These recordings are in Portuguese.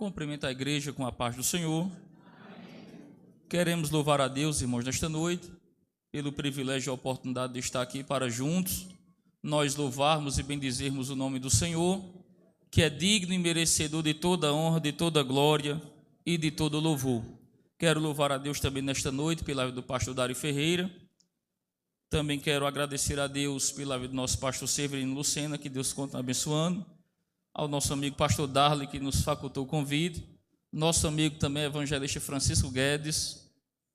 Cumprimento a igreja com a paz do Senhor. Queremos louvar a Deus, irmãos, nesta noite, pelo privilégio e a oportunidade de estar aqui para juntos nós louvarmos e bendizermos o nome do Senhor, que é digno e merecedor de toda honra, de toda glória e de todo louvor. Quero louvar a Deus também nesta noite pela vida do pastor Dário Ferreira. Também quero agradecer a Deus pela vida do nosso pastor Severino Lucena, que Deus continue abençoando. Ao nosso amigo pastor Darley, que nos facultou o convite. Nosso amigo também evangelista Francisco Guedes,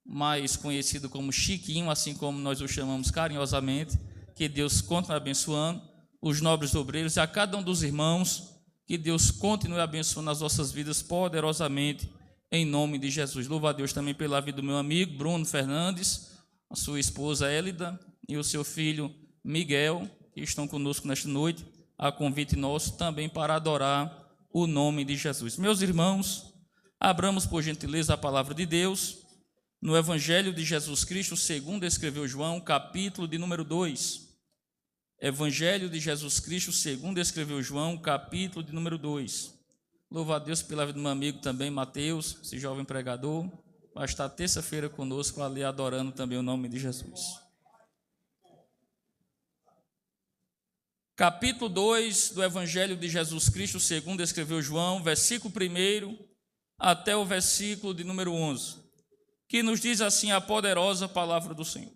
mais conhecido como Chiquinho, assim como nós o chamamos carinhosamente. Que Deus continue abençoando os nobres obreiros e a cada um dos irmãos. Que Deus continue abençoando as nossas vidas poderosamente, em nome de Jesus. Louvo a Deus também pela vida do meu amigo Bruno Fernandes, a sua esposa Élida e o seu filho Miguel, que estão conosco nesta noite, a convite nosso também para adorar o nome de Jesus. Meus irmãos, abramos por gentileza a palavra de Deus no Evangelho de Jesus Cristo, segundo escreveu João, capítulo de número 2. Evangelho de Jesus Cristo, segundo escreveu João, capítulo de número 2. Louvo a Deus pela vida do meu amigo também, Mateus, esse jovem pregador, vai estar terça-feira conosco ali adorando também o nome de Jesus. Capítulo 2 do Evangelho de Jesus Cristo, segundo escreveu João, versículo 1 até o versículo de número 11, que nos diz assim a poderosa palavra do Senhor.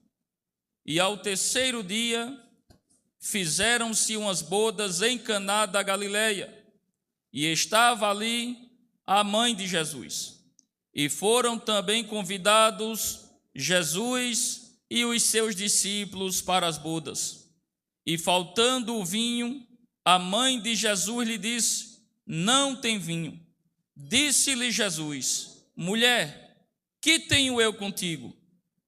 E ao terceiro dia fizeram-se umas bodas em Caná da Galileia, e estava ali a mãe de Jesus. E foram também convidados Jesus e os seus discípulos para as bodas. E faltando o vinho, a mãe de Jesus lhe disse: não tem vinho. Disse-lhe Jesus: mulher, que tenho eu contigo?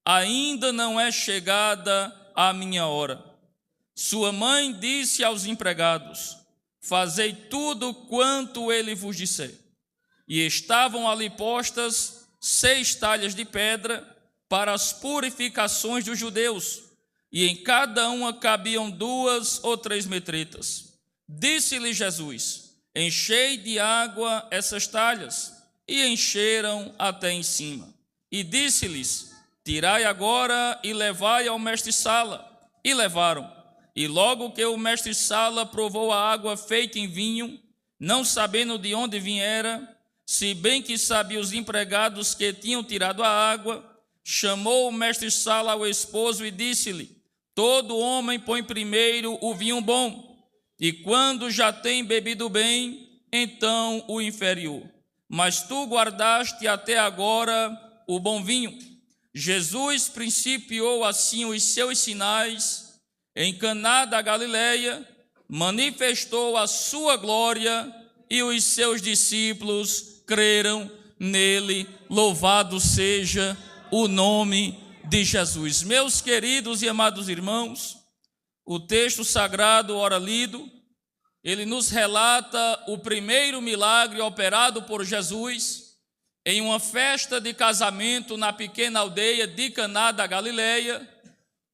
Ainda não é chegada a minha hora. Sua mãe disse aos empregados: fazei tudo quanto ele vos disser. E estavam ali postas 6 talhas de pedra para as purificações dos judeus, e em cada uma cabiam 2 ou 3 metretas. Disse-lhe Jesus: enchei de água essas talhas, e encheram até em cima. E disse-lhes: tirai agora e levai ao mestre-sala. E levaram. E logo que o mestre-sala provou a água feita em vinho, não sabendo de onde viera, se bem que sabia os empregados que tinham tirado a água, chamou o mestre-sala ao esposo e disse-lhe: todo homem põe primeiro o vinho bom, e quando já tem bebido bem, então o inferior. Mas tu guardaste até agora o bom vinho. Jesus principiou assim os seus sinais em Caná da Galileia, manifestou a sua glória e os seus discípulos creram nele. Louvado seja o nome de Jesus. Meus queridos e amados irmãos, o texto sagrado ora lido, ele nos relata o primeiro milagre operado por Jesus em uma festa de casamento na pequena aldeia de Caná da Galileia,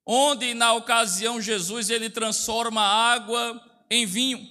onde na ocasião Jesus ele transforma a água em vinho.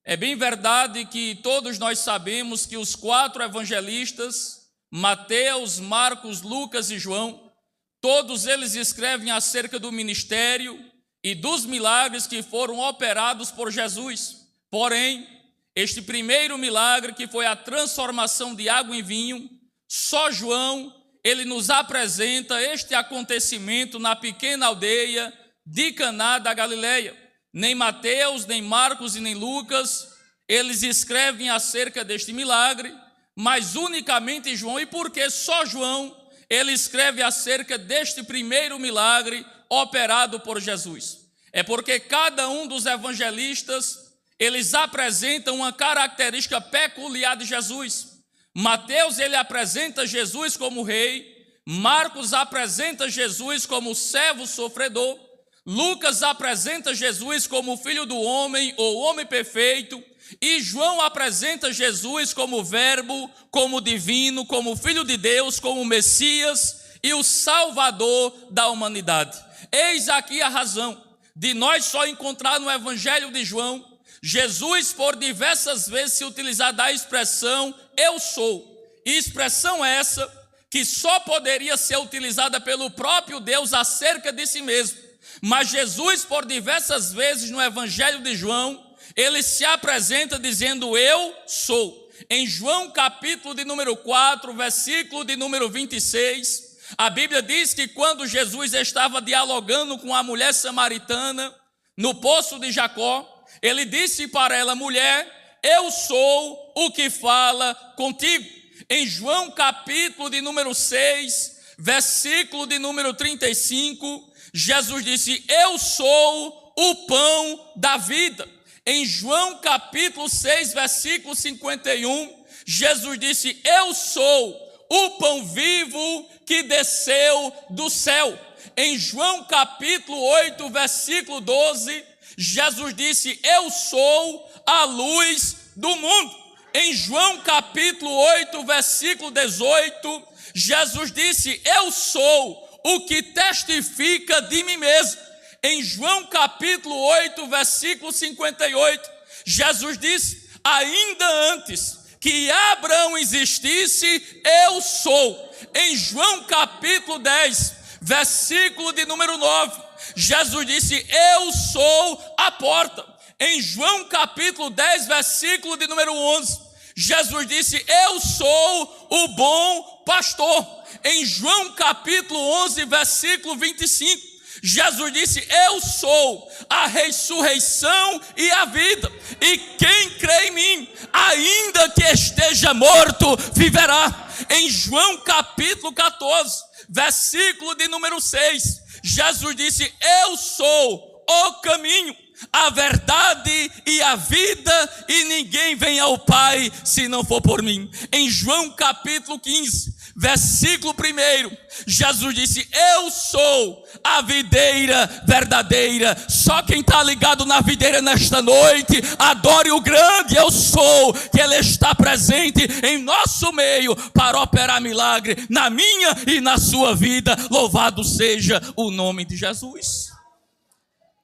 É bem verdade que todos nós sabemos que os 4 evangelistas, Mateus, Marcos, Lucas e João, todos eles escrevem acerca do ministério e dos milagres que foram operados por Jesus. Porém, este primeiro milagre, que foi a transformação de água em vinho, só João ele nos apresenta este acontecimento na pequena aldeia de Caná da Galileia. Nem Mateus, nem Marcos e nem Lucas, eles escrevem acerca deste milagre, mas unicamente João. E por que só João ele escreve acerca deste primeiro milagre operado por Jesus? É porque cada um dos evangelistas, eles apresentam uma característica peculiar de Jesus. Mateus, ele apresenta Jesus como rei. Marcos apresenta Jesus como servo sofredor. Lucas apresenta Jesus como filho do homem ou homem perfeito. E João apresenta Jesus como verbo, como divino, como filho de Deus, como Messias e o Salvador da humanidade. Eis aqui a razão de nós só encontrar no Evangelho de João Jesus, por diversas vezes, se utilizar da expressão eu sou. E expressão essa que só poderia ser utilizada pelo próprio Deus acerca de si mesmo. Mas Jesus, por diversas vezes no Evangelho de João, ele se apresenta dizendo eu sou. Em João capítulo de número 4, versículo de número 26, a Bíblia diz que quando Jesus estava dialogando com a mulher samaritana no poço de Jacó, ele disse para ela: mulher, eu sou o que fala contigo. Em João capítulo de número 6, versículo de número 35, Jesus disse: eu sou o pão da vida. Em João capítulo 6, versículo 51, Jesus disse: eu sou o pão vivo que desceu do céu. Em João capítulo 8, versículo 12, Jesus disse: eu sou a luz do mundo. Em João capítulo 8, versículo 18, Jesus disse: eu sou o que testifica de mim mesmo. Em João capítulo 8, versículo 58, Jesus disse: ainda antes que Abraão existisse, eu sou. Em João capítulo 10, versículo de número 9, Jesus disse: eu sou a porta. Em João capítulo 10, versículo de número 11, Jesus disse: eu sou o bom pastor. Em João capítulo 11, versículo 25, Jesus disse: eu sou a ressurreição e a vida, e quem crê em mim, ainda que esteja morto, viverá. Em João capítulo 14, versículo de número 6, Jesus disse: eu sou o caminho, a verdade e a vida, e ninguém vem ao Pai se não for por mim. Em João capítulo 15, versículo 1, Jesus disse: eu sou a videira verdadeira. Só quem está ligado na videira nesta noite, adore o grande eu sou, que Ele está presente em nosso meio para operar milagre na minha e na sua vida. Louvado seja o nome de Jesus.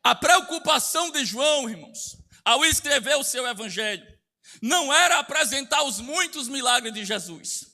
A preocupação de João, irmãos, ao escrever o seu evangelho, não era apresentar os muitos milagres de Jesus,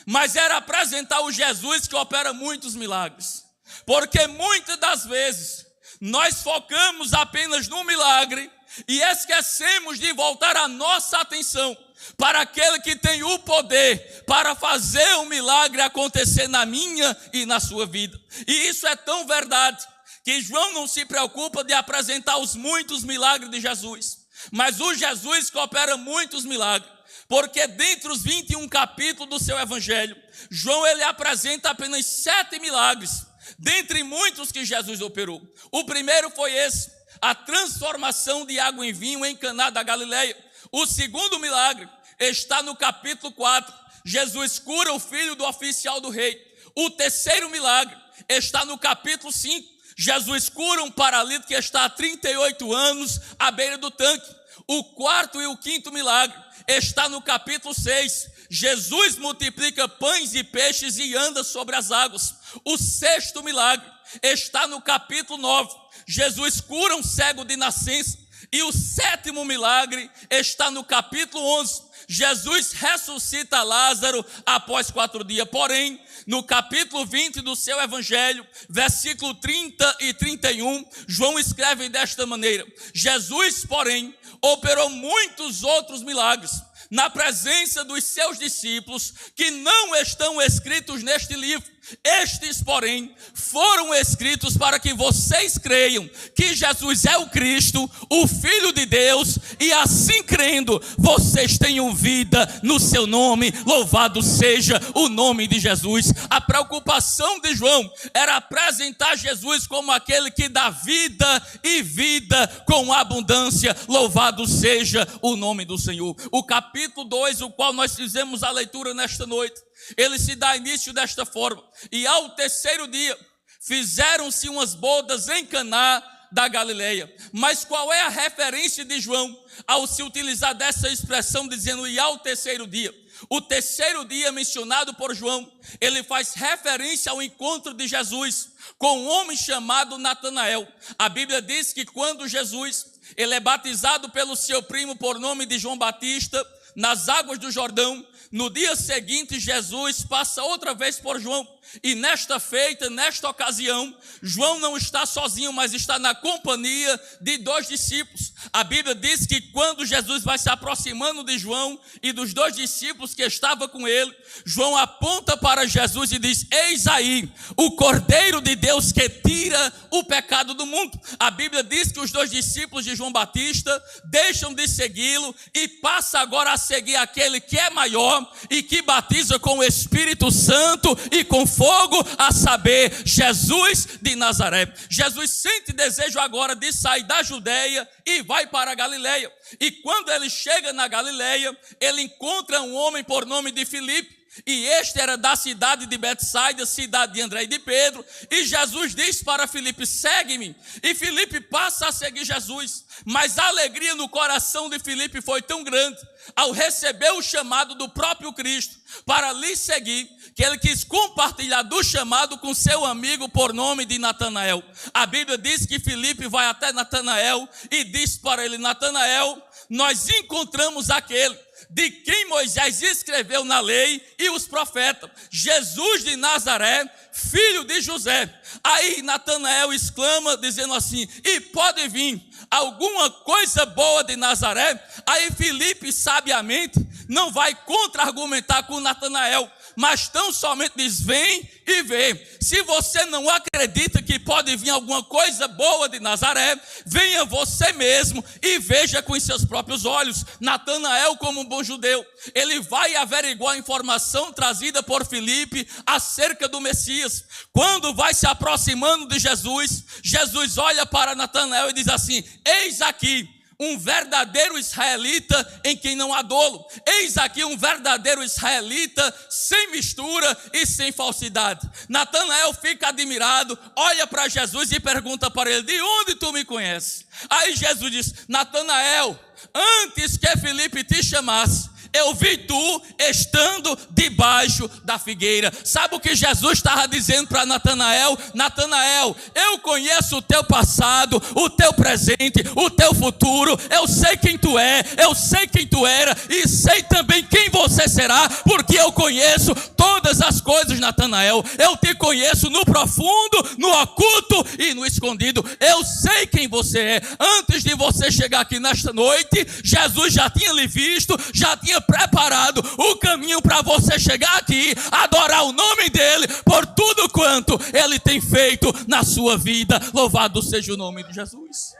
mas era apresentar o Jesus que opera muitos milagres. Porque muitas das vezes nós focamos apenas no milagre e esquecemos de voltar a nossa atenção para aquele que tem o poder para fazer o milagre acontecer na minha e na sua vida. E isso é tão verdade que João não se preocupa de apresentar os muitos milagres de Jesus, mas o Jesus que opera muitos milagres. Porque dentre os 21 capítulos do seu evangelho, João ele apresenta apenas 7 milagres, dentre muitos que Jesus operou. O primeiro foi esse, a transformação de água em vinho em Caná da Galileia. O segundo milagre está no capítulo 4, Jesus cura o filho do oficial do rei. O terceiro milagre está no capítulo 5, Jesus cura um paralítico que está há 38 anos à beira do tanque. O quarto e o quinto milagre está no capítulo 6. Jesus multiplica pães e peixes e anda sobre as águas. O sexto milagre está no capítulo 9. Jesus cura um cego de nascença. E o sétimo milagre está no capítulo 11. Jesus ressuscita Lázaro após 4 dias. Porém, no capítulo 20 do seu evangelho, versículo 30 e 31, João escreve desta maneira: Jesus, porém, operou muitos outros milagres na presença dos seus discípulos que não estão escritos neste livro. Estes, porém, foram escritos para que vocês creiam que Jesus é o Cristo, o Filho de Deus, e assim crendo, vocês tenham vida no seu nome. Louvado seja o nome de Jesus. A preocupação de João era apresentar Jesus como aquele que dá vida e vida com abundância. Louvado seja o nome do Senhor. O capítulo 2, o qual nós fizemos a leitura nesta noite, ele se dá início desta forma: e ao terceiro dia fizeram-se umas bodas em Caná da Galileia. Mas qual é a referência de João ao se utilizar dessa expressão dizendo e ao terceiro dia? O terceiro dia mencionado por João, ele faz referência ao encontro de Jesus com um homem chamado Natanael. A Bíblia diz que quando Jesus ele é batizado pelo seu primo por nome de João Batista, nas águas do Jordão. No dia seguinte, Jesus passa outra vez por João. E nesta feita, nesta ocasião, João não está sozinho, mas está na companhia de 2 discípulos. A Bíblia diz que quando Jesus vai se aproximando de João e dos 2 discípulos que estavam com ele, João aponta para Jesus e diz: eis aí o Cordeiro de Deus que tira o pecado do mundo. A Bíblia diz que os 2 discípulos de João Batista deixam de segui-lo e passa agora a seguir aquele que é maior e que batiza com o Espírito Santo e com fogo, a saber, Jesus de Nazaré. Jesus sente desejo agora de sair da Judeia e vai para a Galileia. E quando ele chega na Galileia, ele encontra um homem por nome de Filipe. E este era da cidade de Betsaida, cidade de André e de Pedro. E Jesus diz para Filipe: segue-me. E Filipe passa a seguir Jesus. Mas a alegria no coração de Filipe foi tão grande, ao receber o chamado do próprio Cristo para lhe seguir, que ele quis compartilhar do chamado com seu amigo por nome de Natanael. A Bíblia diz que Filipe vai até Natanael e diz para ele: Natanael, nós encontramos aquele de quem Moisés escreveu na lei e os profetas, Jesus de Nazaré, filho de José. Aí Natanael exclama dizendo assim: e pode vir alguma coisa boa de Nazaré? Aí Filipe sabiamente não vai contra-argumentar com Natanael, mas tão somente diz: vem e vê. Se você não acredita que pode vir alguma coisa boa de Nazaré, venha você mesmo e veja com os seus próprios olhos. Natanael, como um bom judeu, ele vai averiguar a informação trazida por Filipe acerca do Messias. Quando vai se aproximando de Jesus, Jesus olha para Natanael e diz assim: eis aqui um verdadeiro israelita em quem não há dolo. Eis aqui um verdadeiro israelita sem mistura e sem falsidade. Natanael fica admirado, olha para Jesus e pergunta para ele: de onde tu me conheces? Aí Jesus diz: Natanael, antes que Filipe te chamasse, eu vi tu estando debaixo da figueira. Sabe o que Jesus estava dizendo para Natanael? Natanael, eu conheço o teu passado, o teu presente, o teu futuro. Eu sei quem tu é, eu sei quem tu era e sei também quem você será, porque eu conheço todas as coisas, Natanael. Eu te conheço no profundo, no oculto e no escondido. Eu sei quem você é. Antes de você chegar aqui nesta noite, Jesus já tinha lhe visto, já tinha preparado o caminho para você chegar aqui, adorar o nome dele por tudo quanto ele tem feito na sua vida. Louvado seja o nome de Jesus.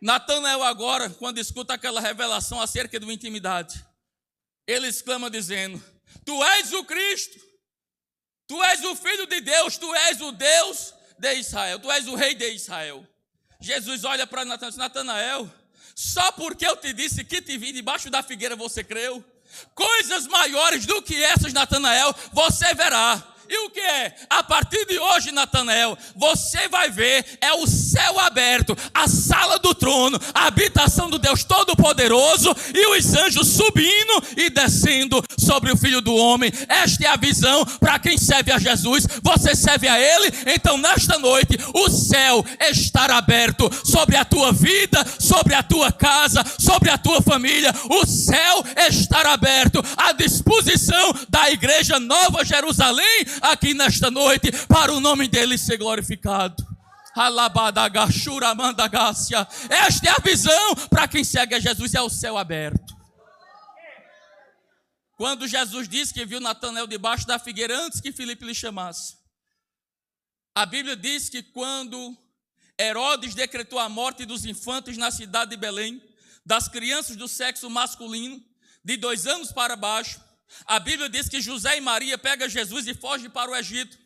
Natanael agora, quando escuta aquela revelação acerca de uma intimidade, ele exclama dizendo: tu és o Cristo, tu és o Filho de Deus, tu és o Deus de Israel, tu és o Rei de Israel. Jesus olha para Natanael e diz: Natanael, só porque eu te disse que te vi debaixo da figueira você creu? Coisas maiores do que essas, Natanael, você verá. E o que é? A partir de hoje, Natanael, você vai ver, é o céu aberto, a sala do trono, a habitação do Deus Todo-Poderoso e os anjos subindo e descendo sobre o Filho do Homem. Esta é a visão para quem serve a Jesus. Você serve a Ele? Então nesta noite o céu estará aberto sobre a tua vida, sobre a tua casa, sobre a tua família. O céu estará aberto à disposição da Igreja Nova Jerusalém aqui nesta noite, para o nome dele ser glorificado. Esta é a visão para quem segue a Jesus, é o céu aberto. Quando Jesus disse que viu Natanael debaixo da figueira antes que Filipe lhe chamasse, a Bíblia diz que quando Herodes decretou a morte dos infantes na cidade de Belém, das crianças do sexo masculino, de 2 anos para baixo, a Bíblia diz que José e Maria pegam Jesus e fogem para o Egito,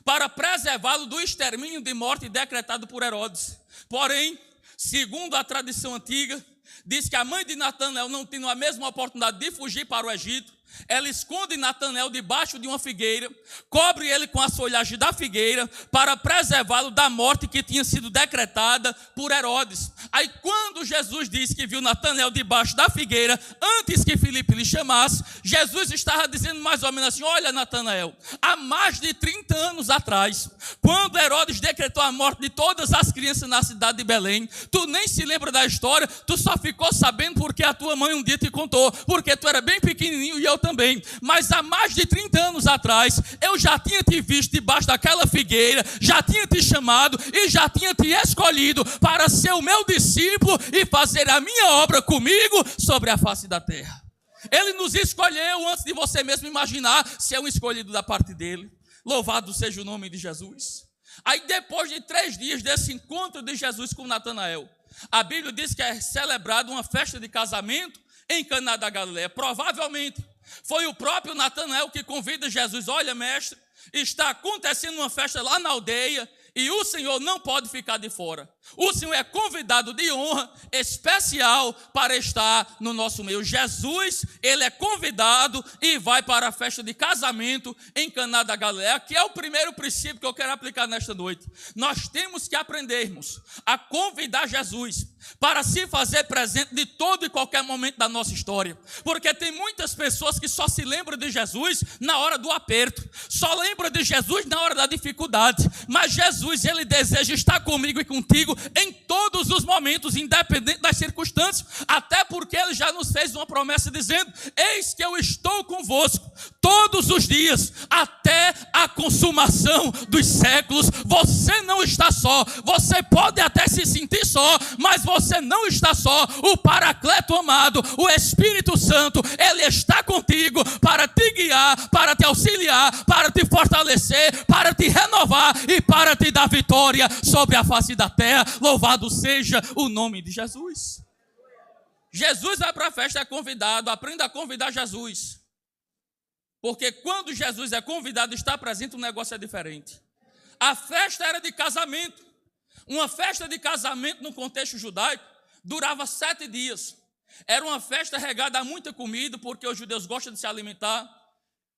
para preservá-lo do extermínio de morte decretado por Herodes. Porém, segundo a tradição antiga, diz que a mãe de Natanael não tinha a mesma oportunidade de fugir para o Egito, ela esconde Natanael debaixo de uma figueira, cobre ele com as folhagens da figueira para preservá-lo da morte que tinha sido decretada por Herodes. Aí quando Jesus disse que viu Natanael debaixo da figueira, antes que Filipe lhe chamasse, Jesus estava dizendo mais ou menos assim: olha, Natanael, há mais de 30 anos atrás, quando Herodes decretou a morte de todas as crianças na cidade de Belém, tu nem se lembra da história, tu só ficou sabendo porque a tua mãe um dia te contou, porque tu era bem pequenininho e eu também. Mas há mais de 30 anos atrás, eu já tinha te visto debaixo daquela figueira, já tinha te chamado e já tinha te escolhido para ser o meu discípulo e fazer a minha obra comigo sobre a face da terra. Ele nos escolheu antes de você mesmo imaginar ser um escolhido da parte dele. Louvado seja o nome de Jesus. Aí depois de 3 dias desse encontro de Jesus com Natanael, a Bíblia diz que é celebrada uma festa de casamento em Caná da Galileia. Provavelmente foi o próprio Natanael que convida Jesus: olha, mestre, está acontecendo uma festa lá na aldeia e o Senhor não pode ficar de fora. O Senhor é convidado de honra especial para estar no nosso meio. Jesus, ele é convidado e vai para a festa de casamento em Caná da Galileia, que é o primeiro princípio que eu quero aplicar nesta noite. Nós temos que aprendermos a convidar Jesus para se fazer presente de todo e qualquer momento da nossa história. Porque tem muitas pessoas que só se lembram de Jesus na hora do aperto, só lembram de Jesus na hora da dificuldade. Mas Jesus, ele deseja estar comigo e contigo em todos os momentos, independente das circunstâncias, até porque ele já nos fez uma promessa dizendo: eis que eu estou convosco todos os dias, até a consumação dos séculos. Você não está só, você pode até se sentir só, mas você não está só. O Paracleto amado, o Espírito Santo, ele está contigo para te guiar, para te auxiliar, para te fortalecer, para te renovar e para te dar vitória sobre a face da terra. Louvado seja o nome de Jesus. Jesus vai para a festa, é convidado. Aprenda a convidar Jesus, porque quando Jesus é convidado, está presente, o negócio é diferente. A festa era de casamento. Uma festa de casamento no contexto judaico durava 7 dias. Era uma festa regada a muita comida, porque os judeus gostam de se alimentar.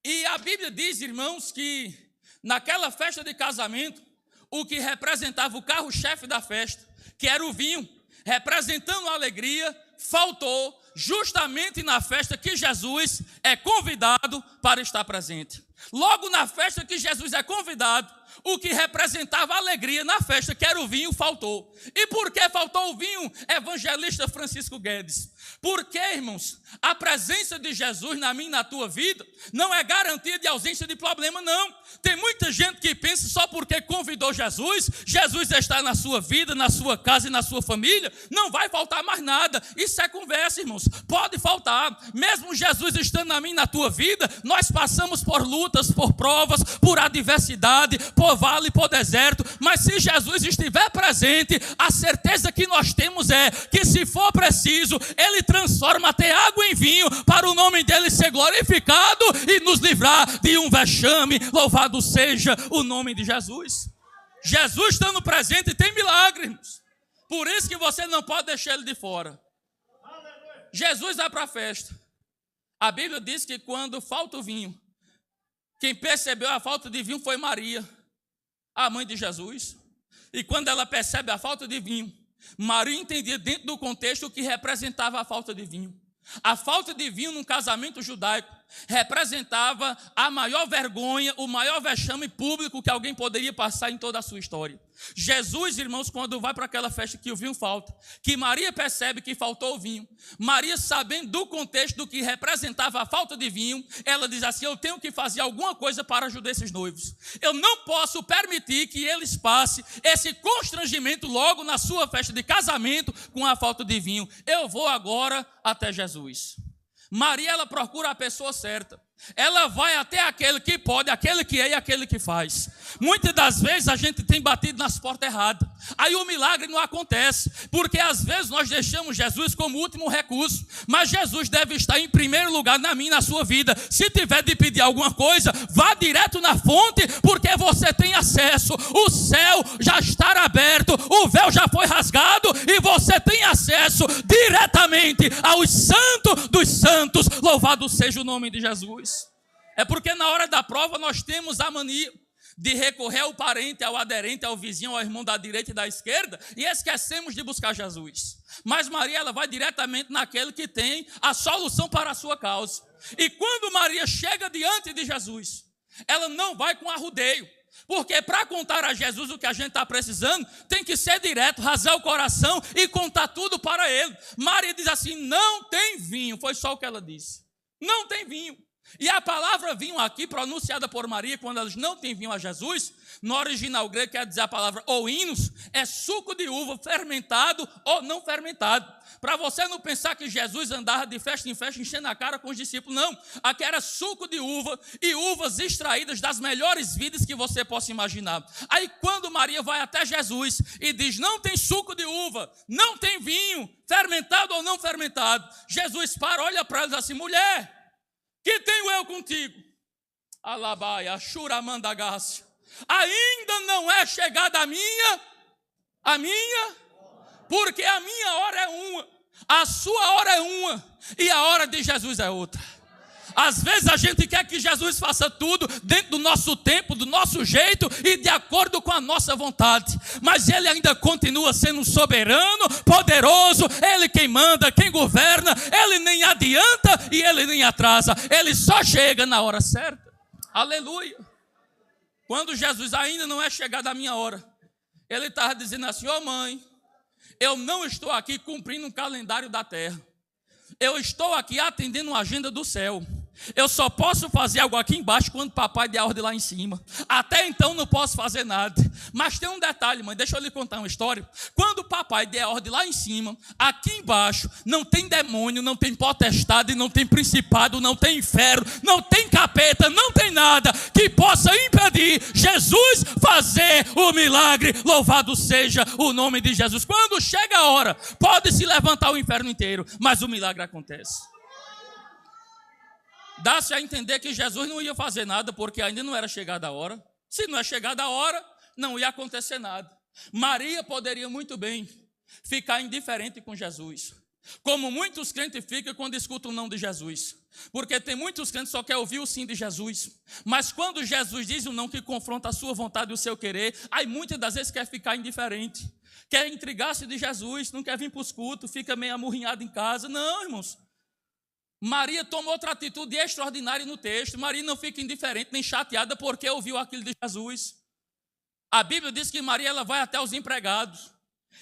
E a Bíblia diz, irmãos, que naquela festa de casamento, o que representava o carro-chefe da festa, que era o vinho, representando a alegria, faltou justamente na festa que Jesus é convidado para estar presente. Logo na festa que Jesus é convidado, o que representava alegria na festa, que era o vinho, faltou. E por que faltou o vinho, evangelista Francisco Guedes? Porque, irmãos, a presença de Jesus na minha e na tua vida não é garantia de ausência de problema, não. Tem muita gente que pensa só porque convidou Jesus, Jesus está na sua vida, na sua casa e na sua família, não vai faltar mais nada. Isso é conversa, irmãos. Pode faltar. Mesmo Jesus estando na minha e na tua vida, nós passamos por lutas, por provas, por adversidade, por vale, por deserto. Mas se Jesus estiver presente, a certeza que nós temos é que, se for preciso, ele transforma até água em vinho, para o nome dele ser glorificado e nos livrar de um vexame. Louvado seja o nome de Jesus. Jesus estando presente tem milagres, irmãos. Por isso que você não pode deixar ele de fora. Jesus vai para a festa. A Bíblia diz que quando falta o vinho, quem percebeu a falta de vinho foi Maria, a mãe de Jesus. E quando ela percebe a falta de vinho, Maria entendia dentro do contexto o que representava a falta de vinho. A falta de vinho num casamento judaico representava a maior vergonha, o maior vexame público que alguém poderia passar em toda a sua história. Jesus, irmãos, quando vai para aquela festa que o vinho falta, que Maria percebe que faltou o vinho, Maria, sabendo do contexto do que representava a falta de vinho, ela diz assim: eu tenho que fazer alguma coisa para ajudar esses noivos. Eu não posso permitir que eles passem esse constrangimento logo na sua festa de casamento com a falta de vinho. Eu vou agora até Jesus. Maria, ela procura a pessoa certa. ela vai até aquele que pode, aquele que é e aquele que faz. Muitas das vezes a gente tem batido nas portas erradas. Aí o milagre não acontece, porque às vezes nós deixamos Jesus como último recurso. Mas Jesus deve estar em primeiro lugar na minha e na sua vida. Se tiver de pedir alguma coisa, vá direto na fonte, porque você tem acesso. O céu já está aberto, o véu já foi rasgado e você tem acesso diretamente aos santos dos santos. Louvado seja o nome de Jesus. É porque na hora da prova nós temos a mania de recorrer ao parente, ao aderente, ao vizinho, ao irmão da direita e da esquerda, e esquecemos de buscar Jesus. Mas Maria, ela vai diretamente naquele que tem a solução para a sua causa. E quando Maria chega diante de Jesus, ela não vai com arrudeio, porque para contar a Jesus o que a gente está precisando, tem que ser direto, rasgar o coração e contar tudo para ele. Maria diz assim: não tem vinho, foi só o que ela disse. Não tem vinho. E a palavra vinho aqui, pronunciada por Maria, quando elas não têm vinho a Jesus, no original grego quer dizer a palavra oinos, é suco de uva fermentado ou não fermentado. Para você não pensar que Jesus andava de festa em festa enchendo a cara com os discípulos, não. Aqui era suco de uva e uvas extraídas das melhores vidas que você possa imaginar. Aí quando Maria vai até Jesus e diz: não tem suco de uva, não tem vinho, fermentado ou não fermentado, Jesus para, olha para ela e diz assim: mulher, que tenho eu contigo? Alabaia, churamandagasse. Ainda não é chegada a minha, porque a minha hora é uma, a sua hora é uma, e a hora de Jesus é outra. Às vezes a gente quer que Jesus faça tudo dentro do nosso tempo, do nosso jeito e de acordo com a nossa vontade. Mas Ele ainda continua sendo soberano, poderoso. Ele quem manda, quem governa. Ele nem adianta e Ele nem atrasa. Ele só chega na hora certa. Aleluia. Quando Jesus ainda não é chegado a minha hora, Ele estava dizendo assim: ô mãe, eu não estou aqui cumprindo um calendário da terra. Eu estou aqui atendendo uma agenda do céu. Eu só posso fazer algo aqui embaixo quando o papai der a ordem lá em cima. Até então não posso fazer nada. Mas tem um detalhe, mãe, deixa eu lhe contar uma história. Quando o papai der a ordem lá em cima, aqui embaixo não tem demônio, não tem potestade, não tem principado, não tem inferno, não tem capeta, não tem nada que possa impedir Jesus fazer o milagre. Louvado seja o nome de Jesus. Quando chega a hora, pode se levantar o inferno inteiro, mas o milagre acontece. Dá-se a entender que Jesus não ia fazer nada porque ainda não era chegada a hora. Se não é chegada a hora, não ia acontecer nada. Maria poderia muito bem ficar indiferente com Jesus, como muitos crentes ficam quando escutam o não de Jesus. Porque tem muitos crentes que só querem ouvir o sim de Jesus. Mas quando Jesus diz o não que confronta a sua vontade e o seu querer, aí muitas das vezes quer ficar indiferente. Quer intrigar-se de Jesus, não quer vir para os cultos, fica meio amurrinhado em casa. Não, irmãos. Maria tomou outra atitude extraordinária no texto. Maria não fica indiferente nem chateada porque ouviu aquilo de Jesus. A Bíblia diz que Maria ela vai até os empregados.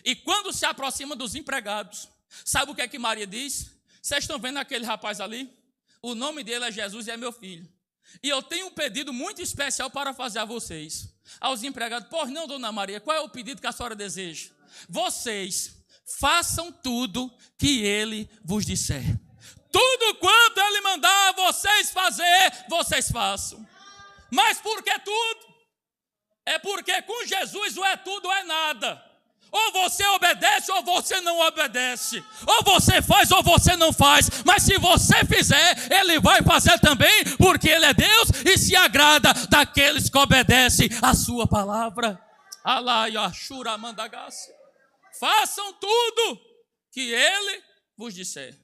E quando se aproxima dos empregados, sabe o que é que Maria diz? Vocês estão vendo aquele rapaz ali? O nome dele é Jesus e é meu filho. E eu tenho um pedido muito especial para fazer a vocês. Aos empregados: pois não, dona Maria, qual é o pedido que a senhora deseja? Vocês façam tudo que ele vos disser. Tudo quanto ele mandar vocês fazer, vocês façam. Mas por que tudo? É porque com Jesus ou é tudo ou é nada. Ou você obedece ou você não obedece. Ou você faz ou você não faz. Mas se você fizer, Ele vai fazer também, porque Ele é Deus e se agrada daqueles que obedecem a sua palavra. Façam tudo que Ele vos disser.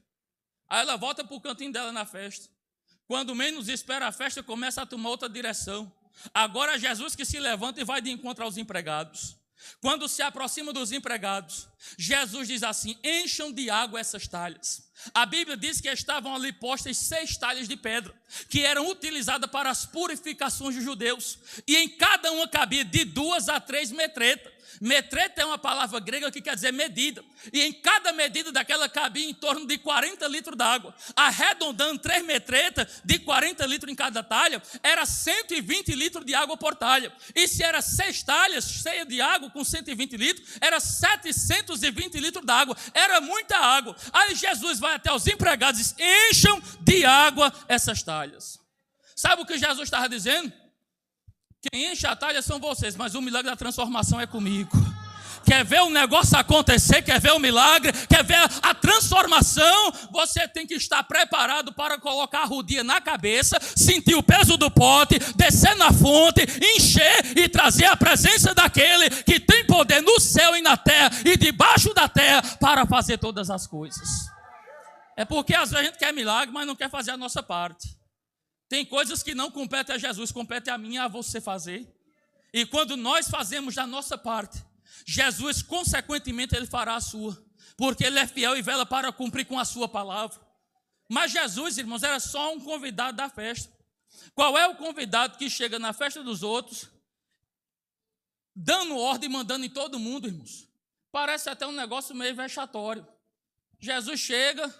Aí ela volta para o cantinho dela na festa. Quando menos espera, a festa começa a tomar outra direção. Agora é Jesus que se levanta e vai de encontro aos empregados. Quando se aproxima dos empregados, Jesus diz assim: encham de água essas talhas. A Bíblia diz que estavam ali postas 6 talhas de pedra, que eram utilizadas para as purificações dos judeus. E em cada uma cabia de 2 a 3 metretas. Metreta é uma palavra grega que quer dizer medida. E em cada medida daquela cabia em torno de 40 litros d'água. Arredondando 3 metretas de 40 litros em cada talha, era 120 litros de água por talha. E se era 6 talhas cheias de água com 120 litros, era 720 litros d'água. Era muita água. Aí Jesus vai até os empregados e diz: encham de água essas talhas. Sabe o que Jesus estava dizendo? Quem enche a talha são vocês, mas o milagre da transformação é comigo. Quer ver o negócio acontecer, quer ver o milagre, quer ver a transformação, você tem que estar preparado para colocar a rodia na cabeça, sentir o peso do pote, descer na fonte, encher e trazer a presença daquele que tem poder no céu e na terra e debaixo da terra para fazer todas as coisas. É porque às vezes a gente quer milagre, mas não quer fazer a nossa parte. Tem coisas que não competem a Jesus, compete a mim e a você fazer. E quando nós fazemos da nossa parte, Jesus, consequentemente, ele fará a sua, porque ele é fiel e vela para cumprir com a sua palavra. Mas Jesus, irmãos, era só um convidado da festa. Qual é o convidado que chega na festa dos outros, dando ordem e mandando em todo mundo, irmãos? Parece até um negócio meio vexatório. Jesus chega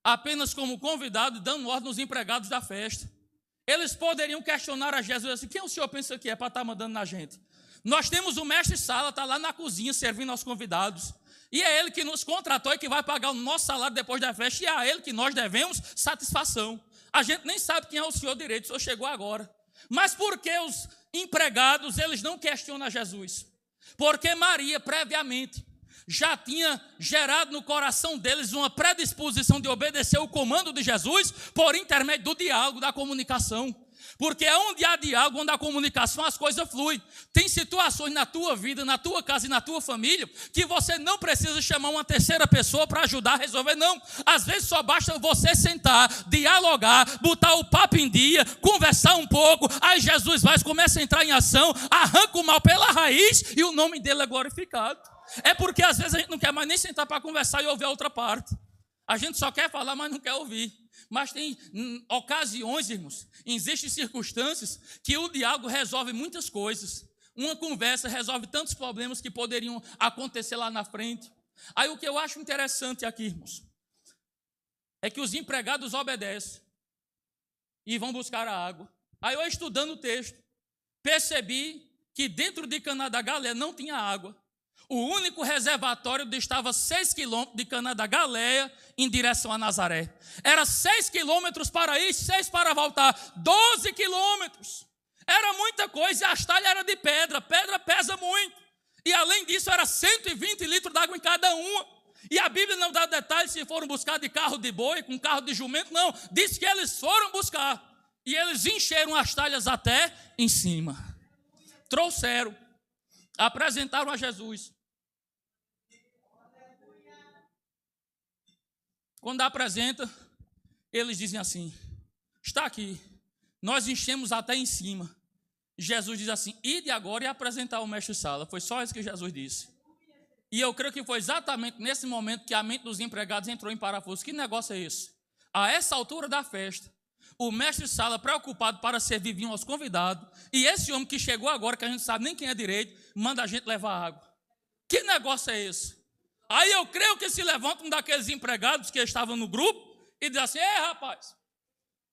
apenas como convidado, dando ordem aos empregados da festa. Eles poderiam questionar a Jesus assim: quem o senhor pensa que é para estar mandando na gente? Nós temos o mestre-sala, está lá na cozinha servindo aos convidados. E é ele que nos contratou e que vai pagar o nosso salário depois da festa. E é a ele que nós devemos satisfação. A gente nem sabe quem é o senhor direito, o senhor chegou agora. Mas por que os empregados, eles não questionam Jesus? Porque Maria, previamente, já tinha gerado no coração deles uma predisposição de obedecer o comando de Jesus por intermédio do diálogo, da comunicação. Porque é onde há diálogo, onde há comunicação, as coisas fluem. Tem situações na tua vida, na tua casa e na tua família que você não precisa chamar uma terceira pessoa para ajudar a resolver, não. Às vezes só basta você sentar, dialogar, botar o papo em dia, conversar um pouco, aí Jesus vai, começa a entrar em ação, arranca o mal pela raiz e o nome dele é glorificado. É porque às vezes a gente não quer mais nem sentar para conversar e ouvir a outra parte. A gente só quer falar, mas não quer ouvir. Mas tem ocasiões, irmãos, existem circunstâncias que o diálogo resolve muitas coisas. Uma conversa resolve tantos problemas que poderiam acontecer lá na frente. Aí o que eu acho interessante aqui, irmãos, é que os empregados obedecem e vão buscar a água. Aí eu, estudando o texto, percebi que dentro de Caná da Galileia não tinha água. O único reservatório distava 6 quilômetros de Caná da Galileia em direção a Nazaré. Era 6 quilômetros para ir, 6 para voltar. 12 quilômetros. Era muita coisa e a talha era de pedra. Pedra pesa muito. E além disso, era 120 litros d'água em cada uma. E a Bíblia não dá detalhes se foram buscar de carro de boi, com carro de jumento. Não, diz que eles foram buscar. E eles encheram as talhas até em cima. Trouxeram. Apresentaram a Jesus. Quando apresenta, eles dizem assim: está aqui, nós enchemos até em cima. Jesus diz assim: ide agora e apresentar o mestre-sala. Foi só isso que Jesus disse. E eu creio que foi exatamente nesse momento que a mente dos empregados entrou em parafuso. Que negócio é esse? A essa altura da festa, o mestre-sala, preocupado para servir vinho aos convidados, e esse homem que chegou agora, que a gente sabe nem quem é direito, manda a gente levar água. Que negócio é esse? Aí eu creio que se levanta um daqueles empregados que estavam no grupo e diz assim: ei, rapaz,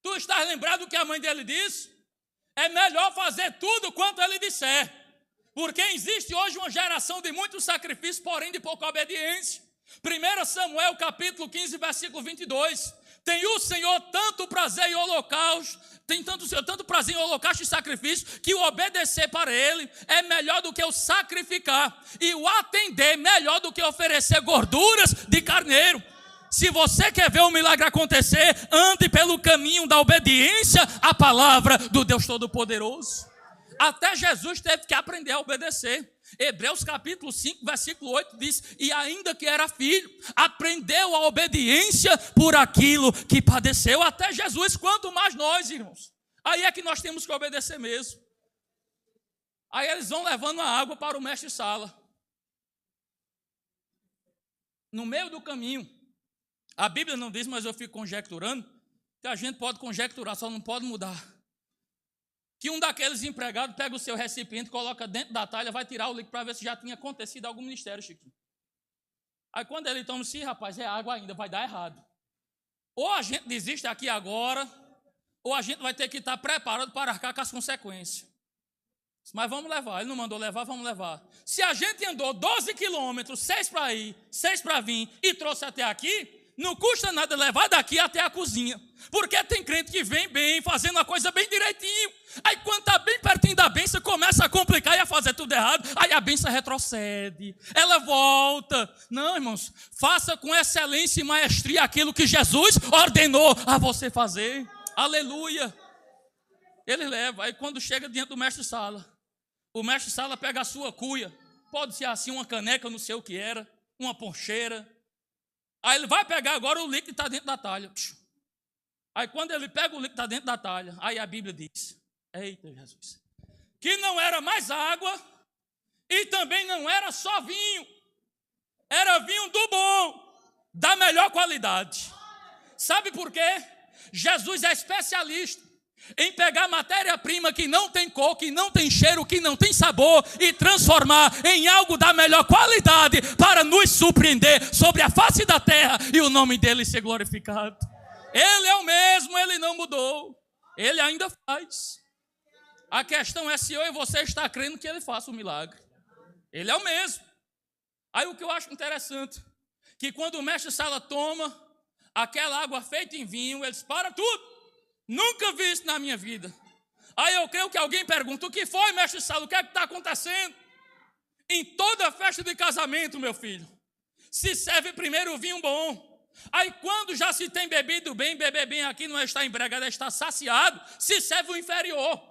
tu estás lembrado do que a mãe dele disse? É melhor fazer tudo quanto ele disser. Porque existe hoje uma geração de muito sacrifício, porém de pouca obediência. 1 Samuel capítulo 15, versículo 22. Tem o Senhor tanto prazer em holocausto, tanto prazer em holocausto e sacrifício, que o obedecer para ele é melhor do que o sacrificar. E o atender melhor do que oferecer gorduras de carneiro. Se você quer ver o milagre acontecer, ande pelo caminho da obediência à palavra do Deus Todo-Poderoso. Até Jesus teve que aprender a obedecer. Hebreus capítulo 5, versículo 8 diz: e ainda que era filho, aprendeu a obediência por aquilo que padeceu. Até Jesus, quanto mais nós, irmãos. Aí é que nós temos que obedecer mesmo. Aí eles vão levando a água para o mestre-sala. No meio do caminho, a Bíblia não diz, mas eu fico conjecturando, que a gente pode conjecturar, só não pode mudar. Que um daqueles empregados pega o seu recipiente, coloca dentro da talha, vai tirar o líquido para ver se já tinha acontecido algum ministério, Chiquinho. Aí quando ele toma, sim, rapaz, é água ainda, vai dar errado. Ou a gente desiste aqui agora, ou a gente vai ter que estar preparado para arcar com as consequências. Mas vamos levar, ele não mandou levar, vamos levar. Se a gente andou 12 quilômetros, 6 para ir, 6 para vir, e trouxe até aqui, não custa nada levar daqui até a cozinha. Porque tem crente que vem bem, fazendo a coisa bem direitinho. doença retrocede, ela volta. Não, irmãos, faça com excelência e maestria aquilo que Jesus ordenou a você fazer. Aleluia. Ele leva, aí quando chega diante do mestre-sala, o mestre-sala pega a sua cuia, pode ser assim uma caneca, eu não sei o que era, uma poncheira. Aí ele vai pegar agora o líquido que está dentro da talha. Aí quando ele pega o líquido que está dentro da talha, aí a Bíblia diz, eita Jesus, que não era mais água e também não era só vinho, era vinho do bom, da melhor qualidade. Sabe por quê? Jesus é especialista em pegar matéria-prima que não tem cor, que não tem cheiro, que não tem sabor e transformar em algo da melhor qualidade para nos surpreender sobre a face da terra e o nome dele ser glorificado. Ele é o mesmo, ele não mudou, ele ainda faz. A questão é se eu e você está crendo que ele faça o milagre. Ele é o mesmo. Aí o que eu acho interessante, que quando o mestre-sala toma aquela água feita em vinho, ele diz, para tudo. Nunca vi isso na minha vida. Aí eu creio que alguém pergunta, o que foi, mestre-sala? O que é que está acontecendo? Em toda festa de casamento, meu filho, se serve primeiro o vinho bom. Aí quando já se tem bebido bem, beber bem aqui não é estar embriagado, é estar saciado, se serve o inferior.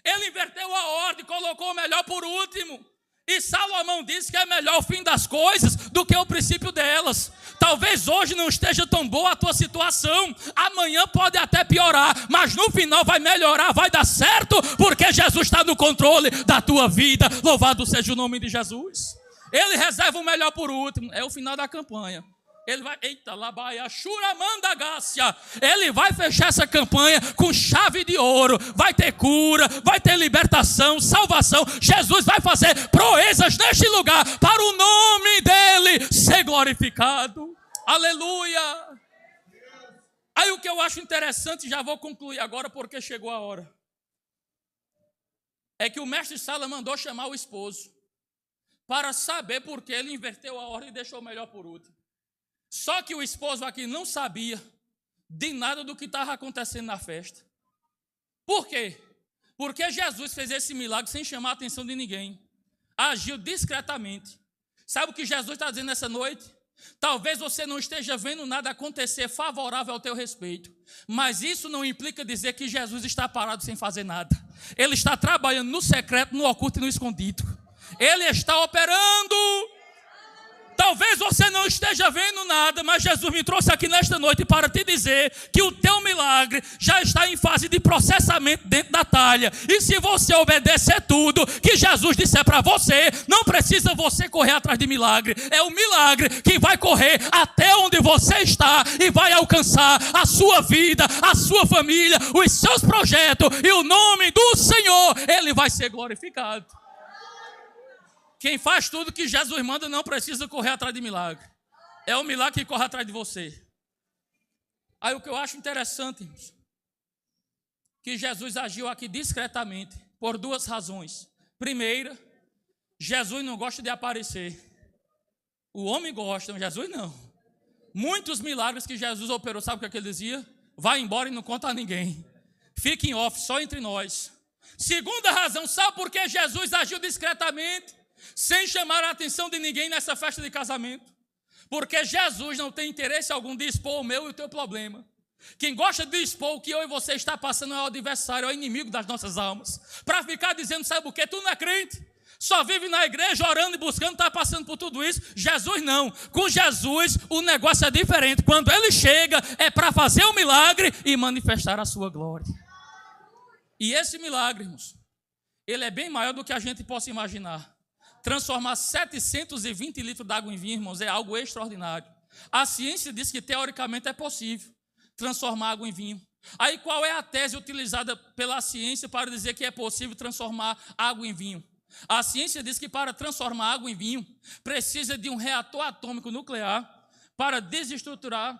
Ele inverteu a ordem, colocou o melhor por último. E Salomão disse que é melhor o fim das coisas do que o princípio delas. Talvez hoje não esteja tão boa a tua situação, amanhã pode até piorar, mas no final vai melhorar, vai dar certo, porque Jesus está no controle da tua vida. Louvado seja o nome de Jesus. Ele reserva o melhor por último, é o final da campanha. Ele vai, eita, labaia, churamanda gácia. Ele vai fechar essa campanha com chave de ouro. Vai ter cura, vai ter libertação, salvação. Jesus vai fazer proezas neste lugar para o nome dele ser glorificado. Aleluia. Aí o que eu acho interessante, já vou concluir agora porque chegou a hora, é que o mestre-sala mandou chamar o esposo para saber por que ele inverteu a ordem e deixou o melhor por último. Só que o esposo aqui não sabia de nada do que estava acontecendo na festa. Por quê? Porque Jesus fez esse milagre sem chamar a atenção de ninguém. Agiu discretamente. Sabe o que Jesus está dizendo nessa noite? Talvez você não esteja vendo nada acontecer favorável ao teu respeito, mas isso não implica dizer que Jesus está parado sem fazer nada. Ele está trabalhando no secreto, no oculto e no escondido. Ele está operando. Talvez você não esteja vendo nada, mas Jesus me trouxe aqui nesta noite para te dizer que o teu milagre já está em fase de processamento dentro da talha. E se você obedecer tudo que Jesus disser para você, não precisa você correr atrás de milagre. É o milagre que vai correr até onde você está e vai alcançar a sua vida, a sua família, os seus projetos. E o nome do Senhor, ele vai ser glorificado. Quem faz tudo que Jesus manda não precisa correr atrás de milagre. É o milagre que corre atrás de você. Aí o que eu acho interessante, irmãos, que Jesus agiu aqui discretamente por duas razões. Primeira, Jesus não gosta de aparecer. O homem gosta, mas Jesus não. Muitos milagres que Jesus operou, sabe o que ele dizia? Vai embora e não conta a ninguém. Fique em off, só entre nós. Segunda razão, sabe por que Jesus agiu discretamente? Sem chamar a atenção de ninguém nessa festa de casamento. Porque Jesus não tem interesse algum de expor o meu e o teu problema. Quem gosta de expor o que eu e você está passando é o adversário, é o inimigo das nossas almas. Para ficar dizendo, sabe o que? Tu não é crente. Só vive na igreja orando e buscando, está passando por tudo isso. Jesus não. Com Jesus o negócio é diferente. Quando ele chega é para fazer um milagre e manifestar a sua glória. E esse milagre, irmãos, ele é bem maior do que a gente possa imaginar. Transformar 720 litros d'água em vinho, irmãos, é algo extraordinário. A ciência diz que teoricamente é possível transformar água em vinho. Aí qual é a tese utilizada pela ciência para dizer que é possível transformar água em vinho? A ciência diz que para transformar água em vinho, precisa de um reator atômico nuclear para desestruturar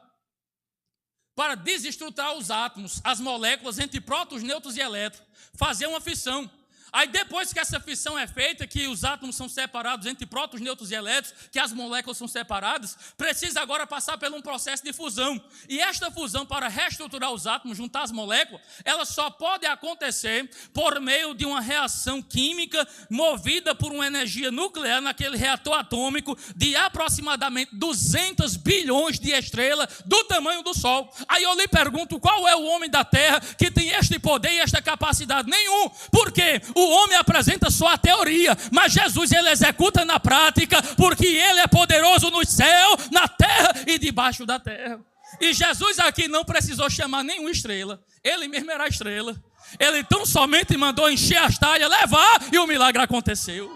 os átomos, as moléculas entre prótons, nêutrons e elétrons, fazer uma fissão. Aí depois que essa fissão é feita, que os átomos são separados entre prótons, nêutrons e elétrons, que as moléculas são separadas, precisa agora passar por um processo de fusão. E esta fusão, para reestruturar os átomos, juntar as moléculas, ela só pode acontecer por meio de uma reação química movida por uma energia nuclear naquele reator atômico de aproximadamente 200 bilhões de estrelas do tamanho do Sol. Aí eu lhe pergunto, qual é o homem da Terra que tem este poder e esta capacidade? Nenhum. Por quê? O homem apresenta só a teoria, mas Jesus ele executa na prática, porque ele é poderoso no céu, na terra e debaixo da terra. E Jesus aqui não precisou chamar nenhuma estrela, ele mesmo era a estrela. Ele tão somente mandou encher as talhas, levar, e o milagre aconteceu.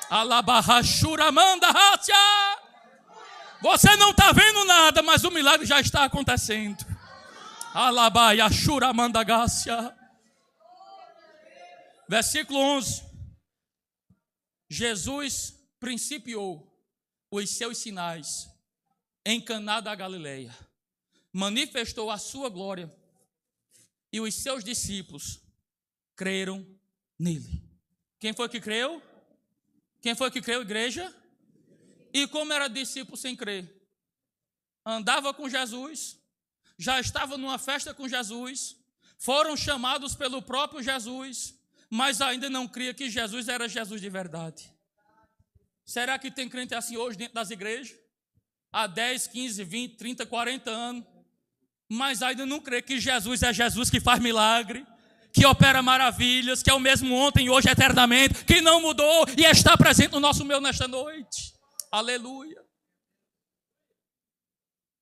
Alabarrachuramanda rácia. Você não está vendo nada, mas o milagre já está acontecendo. Alabarrachuramanda gácia. Versículo 11. Jesus principiou os seus sinais em Caná da Galileia, manifestou a sua glória e os seus discípulos creram nele. Quem foi que creu? Quem foi que creu, igreja? E como era discípulo sem crer? Andava com Jesus, já estava numa festa com Jesus, foram chamados pelo próprio Jesus, mas ainda não cria que Jesus era Jesus de verdade. Será que tem crente assim hoje dentro das igrejas? Há 10, 15, 20, 30, 40 anos, mas ainda não crê que Jesus é Jesus que faz milagre, que opera maravilhas, que é o mesmo ontem, hoje, eternamente, que não mudou e está presente no nosso meio nesta noite. Aleluia.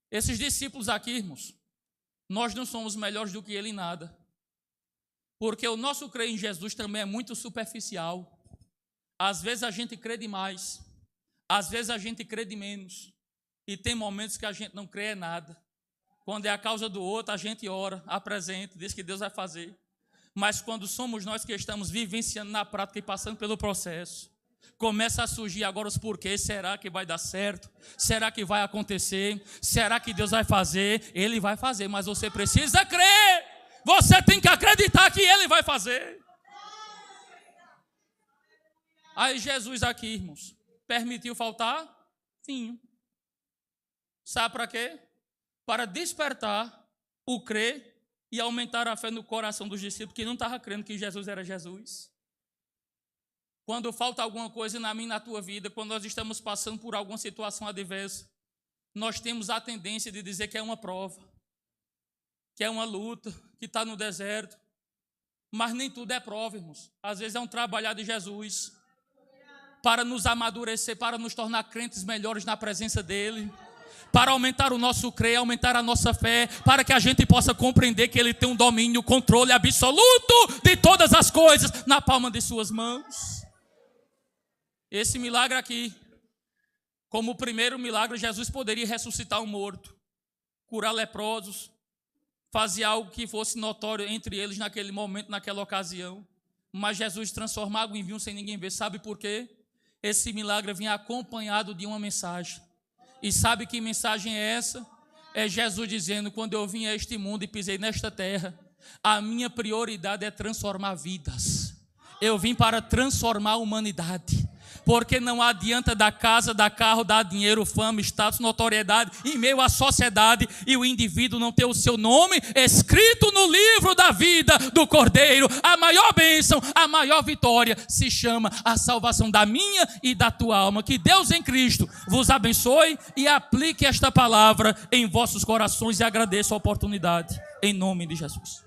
Esses discípulos aqui, irmãos, nós não somos melhores do que ele em nada. Porque o nosso crer em Jesus também é muito superficial. Às vezes a gente crê demais, às vezes a gente crê de menos. E tem momentos que a gente não crê em nada. Quando é a causa do outro, a gente ora, apresenta, diz que Deus vai fazer. Mas quando somos nós que estamos vivenciando na prática e passando pelo processo, começa a surgir agora os porquês. Será que vai dar certo? Será que vai acontecer? Será que Deus vai fazer? Ele vai fazer, mas você precisa crer. Você tem que acreditar que ele vai fazer. Aí Jesus aqui, irmãos, permitiu faltar vinho. Sabe para quê? Para despertar o crer e aumentar a fé no coração dos discípulos que não estavam crendo que Jesus era Jesus. Quando falta alguma coisa na minha e na tua vida, quando nós estamos passando por alguma situação adversa, nós temos a tendência de dizer que é uma prova, que é uma luta, que está no deserto. Mas nem tudo é prova, irmãos. Às vezes é um trabalhar de Jesus para nos amadurecer, para nos tornar crentes melhores na presença dele, para aumentar o nosso crer, aumentar a nossa fé, para que a gente possa compreender que ele tem um domínio, controle absoluto de todas as coisas na palma de suas mãos. Esse milagre aqui, como o primeiro milagre, Jesus poderia ressuscitar um morto, curar leprosos, fazer algo que fosse notório entre eles naquele momento, naquela ocasião. Mas Jesus transforma água em vinho sem ninguém ver. Sabe por quê? Esse milagre vinha acompanhado de uma mensagem. E sabe que mensagem é essa? É Jesus dizendo: quando eu vim a este mundo e pisei nesta terra, a minha prioridade é transformar vidas. Eu vim para transformar a humanidade. Porque não adianta dar casa, dar carro, dar dinheiro, fama, status, notoriedade em meio à sociedade e o indivíduo não ter o seu nome escrito no livro da vida do Cordeiro. A maior bênção, a maior vitória se chama a salvação da minha e da tua alma. Que Deus em Cristo vos abençoe e aplique esta palavra em vossos corações, e agradeço a oportunidade em nome de Jesus.